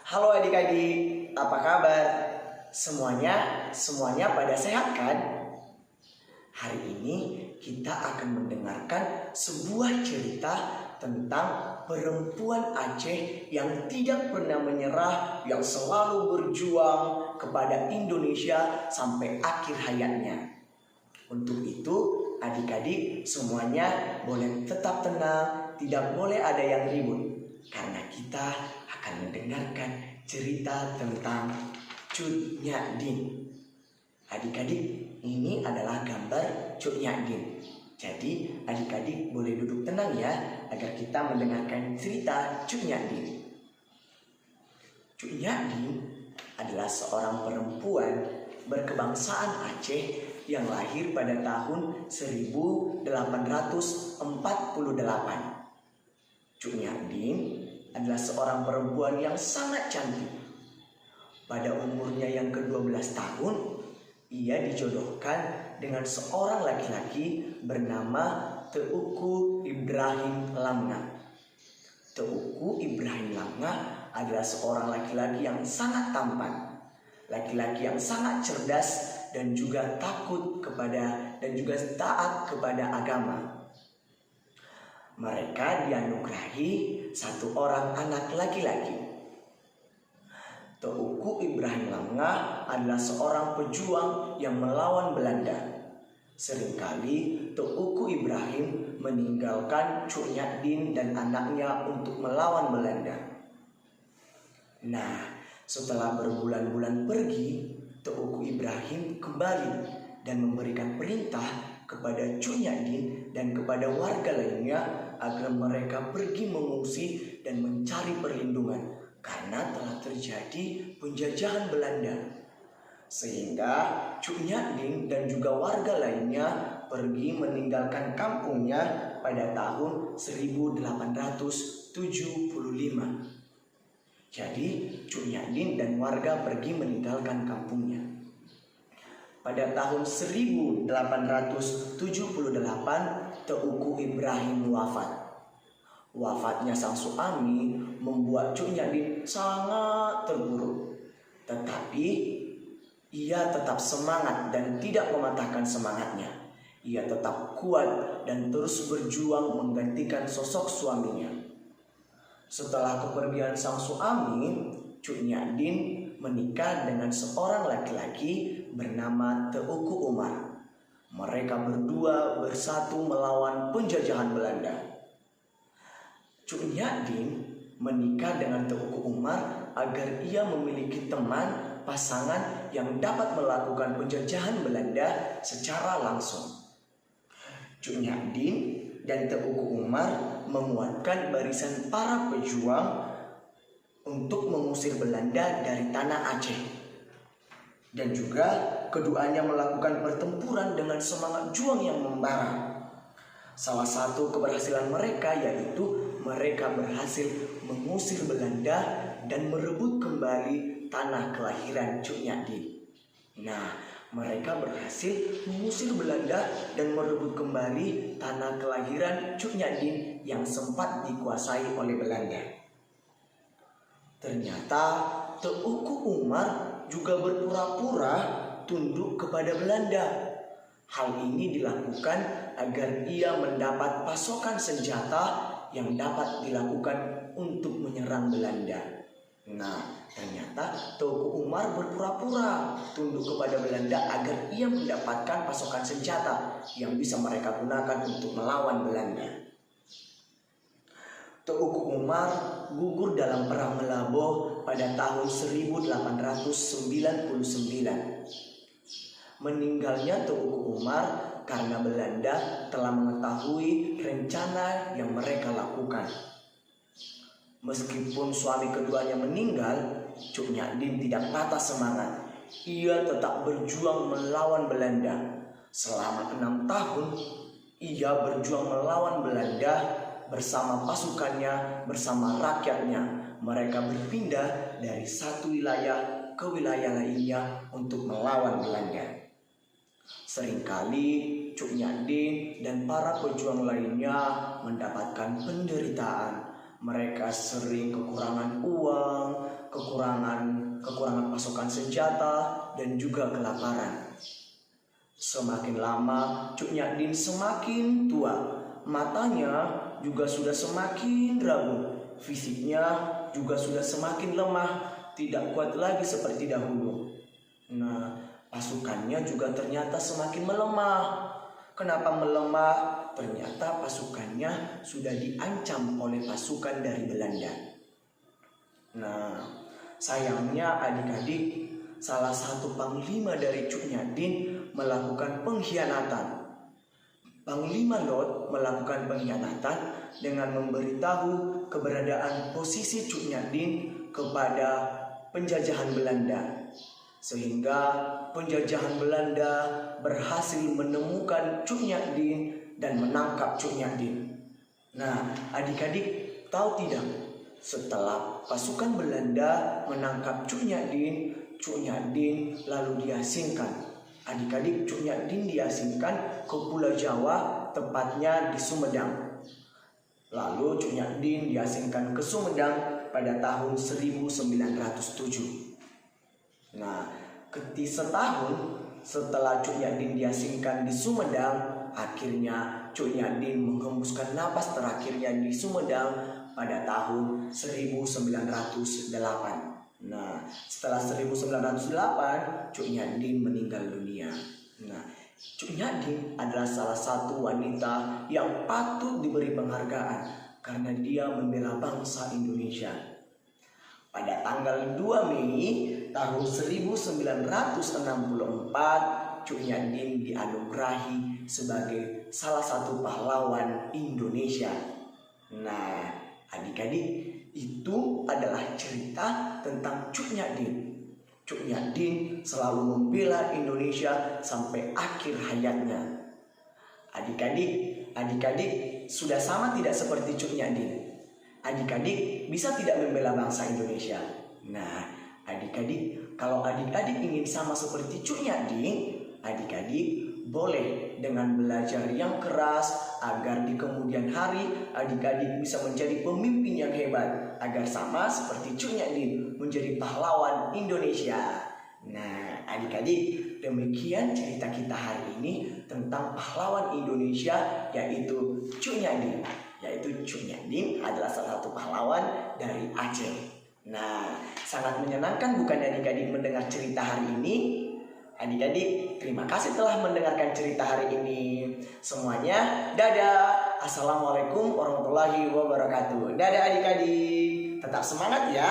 Halo adik-adik, apa kabar? Semuanya pada sehat kan? Hari ini kita akan mendengarkan sebuah cerita tentang perempuan Aceh yang tidak pernah menyerah, yang selalu berjuang kepada Indonesia sampai akhir hayatnya. Untuk itu, adik-adik semuanya boleh tetap tenang, tidak boleh ada yang ribut. Karena kita akan mendengarkan cerita tentang Cut Nyak-Dien. Adik-adik, ini adalah gambar Cut Nyak-Dien. Jadi adik-adik boleh duduk tenang ya, agar kita mendengarkan cerita Cut Nyak-Dien. Cut Nyak-Dien adalah seorang perempuan berkebangsaan Aceh yang lahir pada tahun 1848. Cut Nyak-Dien adalah seorang perempuan yang sangat cantik. Pada umurnya yang ke-12 tahun, ia dijodohkan dengan seorang laki-laki bernama Teuku Ibrahim Lamnga. Teuku Ibrahim Lamnga adalah seorang laki-laki yang sangat tampan, laki-laki yang sangat cerdas dan juga taat kepada agama. Mereka dianugerahi satu orang anak laki-laki. Teuku Ibrahim Lamnga adalah seorang pejuang yang melawan Belanda. Seringkali Teuku Ibrahim meninggalkan Cut Nyak-Dien dan anaknya untuk melawan Belanda. Nah, setelah berbulan-bulan pergi, Teuku Ibrahim kembali dan memberikan perintah kepada Cut Nyak-Dien dan kepada warga lainnya agar mereka pergi mengungsi dan mencari perlindungan karena telah terjadi penjajahan Belanda. Sehingga Cut Nyak-Dien dan juga warga lainnya pergi meninggalkan kampungnya pada tahun 1875. Jadi Cut Nyak-Dien dan warga pergi meninggalkan kampungnya. Pada tahun 1878, Teuku Ibrahim wafat. Wafatnya sang suami membuat Cut Nyak-Dien sangat terpuruk. Tetapi ia tetap semangat dan tidak mematahkan semangatnya. Ia tetap kuat dan terus berjuang menggantikan sosok suaminya. Setelah kepergian sang suami, Cut Nyak-Dien menikah dengan seorang laki-laki bernama Teuku Umar. Mereka berdua bersatu melawan penjajahan Belanda. Cut Nyak-Dien menikah dengan Teuku Umar agar ia memiliki teman pasangan yang dapat melakukan penjajahan Belanda secara langsung. Cut Nyak-Dien dan Teuku Umar menguatkan barisan para pejuang untuk mengusir Belanda dari tanah Aceh. Dan juga keduanya melakukan pertempuran dengan semangat juang yang membara. Salah satu keberhasilan mereka yaitu mereka berhasil mengusir Belanda dan merebut kembali tanah kelahiran Cut Nyak-Dien. Nah, mereka berhasil mengusir Belanda dan merebut kembali tanah kelahiran Cut Nyak-Dien yang sempat dikuasai oleh Belanda. Ternyata Teuku Umar juga berpura-pura tunduk kepada Belanda. Hal ini dilakukan agar ia mendapat pasokan senjata yang dapat dilakukan untuk menyerang Belanda. Nah, ternyata Teuku Umar berpura-pura tunduk kepada Belanda agar ia mendapatkan pasokan senjata yang bisa mereka gunakan untuk melawan Belanda. Teuku Umar gugur dalam Perang Meulaboh pada tahun 1899. Meninggalnya Teuku Umar karena Belanda telah mengetahui rencana yang mereka lakukan. Meskipun suami keduanya meninggal, Cut Nyak-Dien tidak patah semangat. Ia tetap berjuang melawan Belanda. Selama 6 tahun, ia berjuang melawan Belanda bersama pasukannya, bersama rakyatnya. Mereka berpindah dari satu wilayah ke wilayah lainnya untuk melawan Belanda. Seringkali Cut Nyak-Dien dan para pejuang lainnya mendapatkan penderitaan. Mereka sering kekurangan uang, kekurangan pasukan senjata, dan juga kelaparan. Semakin lama Cuk Nyak Dien semakin tua, matanya juga sudah semakin rapuh, fisiknya juga sudah semakin lemah, tidak kuat lagi seperti dahulu. Nah, pasukannya juga ternyata semakin melemah. Kenapa melemah? Ternyata pasukannya sudah diancam oleh pasukan dari Belanda. Nah, sayangnya adik-adik, salah satu panglima dari Cuk Nyak Dien melakukan pengkhianatan. Panglima Lot melakukan pengkhianatan dengan memberitahu keberadaan posisi Cuk Nyak Dien kepada penjajahan Belanda. Sehingga penjajahan Belanda berhasil menemukan Cuk Nyak Dien dan menangkap Cuk Nyak Dien. Nah, adik-adik tahu tidak? Setelah pasukan Belanda menangkap Cuk Nyak Dien lalu diasingkan. Adik-adik, Cuk Nyak Dien diasingkan ke Pulau Jawa, tepatnya di Sumedang. Lalu Cuk Nyak Dien diasingkan ke Sumedang pada tahun 1907. Nah, setahun setelah Cuk Nyak Dien diasingkan di Sumedang, akhirnya Cuk Nyak Dien menghembuskan napas terakhirnya di Sumedang pada tahun 1908. Nah, setelah 1908, Cuk Nyak Dien meninggal dunia. Nah, Cuk Nyak Dien adalah salah satu wanita yang patut diberi penghargaan karena dia membela bangsa Indonesia. Pada tanggal 2 Mei tahun 1964, Cuk Nyak Dien dianugerahi sebagai salah satu pahlawan Indonesia. Nah, adik-adik, itu adalah cerita tentang Cuk Nyak Dien. Cuk Nyak Dien selalu membela Indonesia sampai akhir hayatnya. Adik-adik sudah sama tidak seperti Cuk Nyak Dien? Adik-adik bisa tidak membela bangsa Indonesia? Nah, adik-adik, kalau adik-adik ingin sama seperti Cuk Nyak Dien, adik-adik boleh dengan belajar yang keras agar di kemudian hari adik-adik bisa menjadi pemimpin yang hebat, agar sama seperti Cuk Nyak Dien menjadi pahlawan Indonesia. Nah, adik-adik, demikian cerita kita hari ini tentang pahlawan Indonesia, yaitu Cuk Nyak Dien. Cuk Nyak Dien adalah salah satu pahlawan dari Aceh. Nah, sangat menyenangkan bukan adik-adik mendengar cerita hari ini? Adik-adik, terima kasih telah mendengarkan cerita hari ini. Semuanya, dadah. Assalamualaikum warahmatullahi wabarakatuh. Dadah adik-adik. Tetap semangat ya.